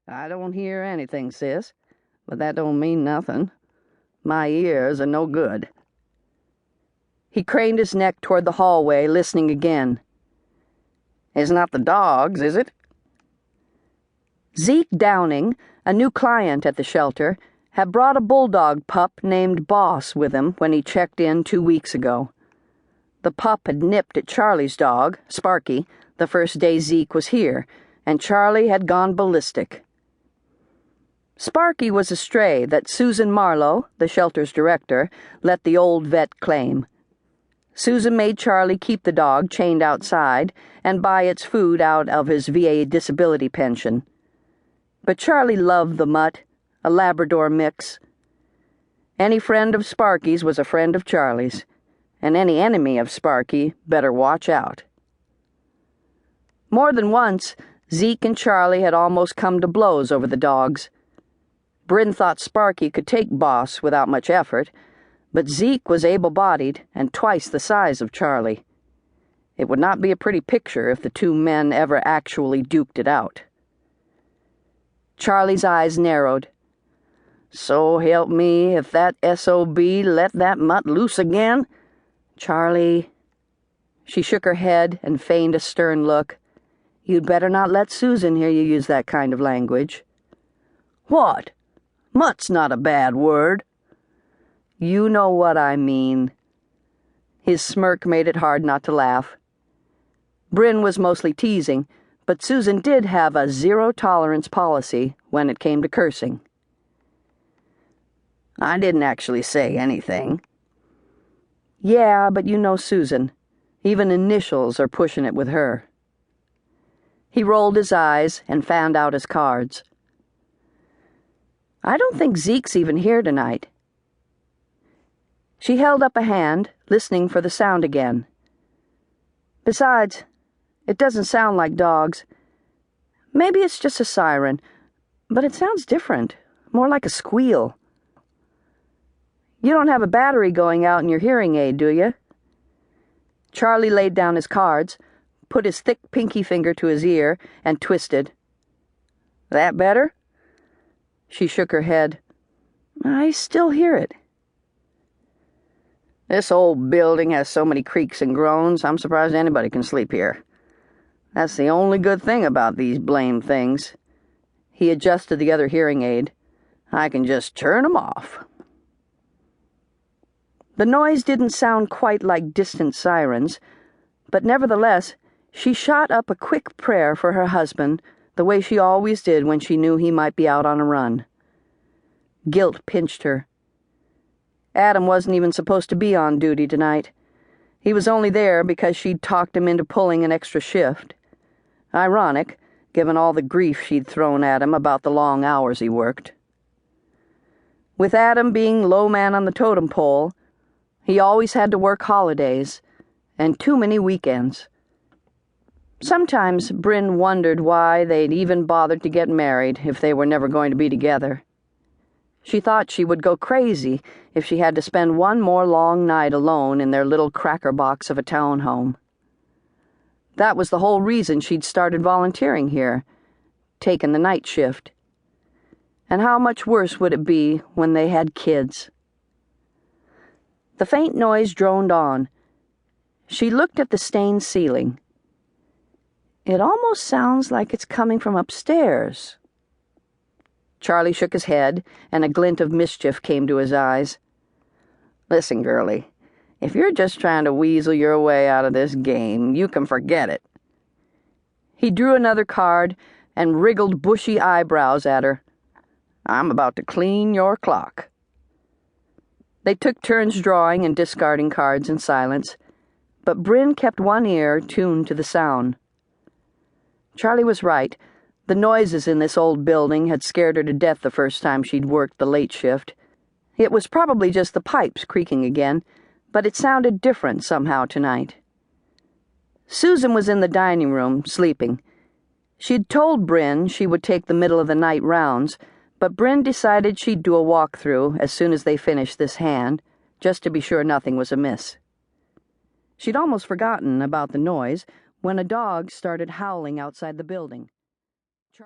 "I don't hear anything, sis, but that don't mean nothing. My ears are no good." He craned his neck toward the hallway, listening again. "It's not the dogs, is it?" Zeke Downing, a new client at the shelter, had brought a bulldog pup named Boss with him when he checked in 2 weeks ago. The pup had nipped at Charlie's dog, Sparky, the first day Zeke was here, and Charlie had gone ballistic. Sparky was a stray that Susan Marlowe, the shelter's director, let the old vet claim. Susan made Charlie keep the dog chained outside and buy its food out of his VA disability pension. But Charlie loved the mutt, a Labrador mix. Any friend of Sparky's was a friend of Charlie's, and any enemy of Sparky better watch out. More than once, Zeke and Charlie had almost come to blows over the dogs. Bryn thought Sparky could take Boss without much effort, but Zeke was able-bodied and twice the size of Charlie. It would not be a pretty picture if the two men ever actually duked it out. Charlie's eyes narrowed. "So help me, if that SOB let that mutt loose again. Charlie," she shook her head and feigned a stern look, "you'd better not let Susan hear you use that kind of language." "What? Mutt's not a bad word." "You know what I mean." His smirk made it hard not to laugh. Bryn was mostly teasing, but Susan did have a zero-tolerance policy when it came to cursing. "I didn't actually say anything." "Yeah, but you know Susan. Even initials are pushing it with her." He rolled his eyes and fanned out his cards. "I don't think Zeke's even here tonight." She held up a hand, listening for the sound again. "Besides, it doesn't sound like dogs. Maybe it's just a siren, but it sounds different, more like a squeal." "You don't have a battery going out in your hearing aid, do you?" Charlie laid down his cards, put his thick pinky finger to his ear, and twisted. "That better?" She shook her head. "I still hear it." "This old building has so many creaks and groans, I'm surprised anybody can sleep here. That's the only good thing about these blamed things." He adjusted the other hearing aid. "I can just turn 'em off." The noise didn't sound quite like distant sirens, but nevertheless, she shot up a quick prayer for her husband, the way she always did when she knew he might be out on a run. Guilt pinched her. Adam wasn't even supposed to be on duty tonight. He was only there because she'd talked him into pulling an extra shift. Ironic, given all the grief she'd thrown at him about the long hours he worked. With Adam being low man on the totem pole, he always had to work holidays, and too many weekends. Sometimes Bryn wondered why they'd even bothered to get married if they were never going to be together. She thought she would go crazy if she had to spend one more long night alone in their little cracker box of a townhome. That was the whole reason she'd started volunteering here, taken the night shift. And how much worse would it be when they had kids? The faint noise droned on. She looked at the stained ceiling. "It almost sounds like it's coming from upstairs." Charlie shook his head, and a glint of mischief came to his eyes. "Listen, girlie, if you're just trying to weasel your way out of this game, you can forget it." He drew another card and wriggled bushy eyebrows at her. "I'm about to clean your clock." They took turns drawing and discarding cards in silence, but Bryn kept one ear tuned to the sound. Charlie was right. The noises in this old building had scared her to death the first time she'd worked the late shift. It was probably just the pipes creaking again, but it sounded different somehow tonight. Susan was in the dining room, sleeping. She'd told Bryn she would take the middle-of-the-night rounds, but Bryn decided she'd do a walk-through as soon as they finished this hand, just to be sure nothing was amiss. She'd almost forgotten about the noise when a dog started howling outside the building.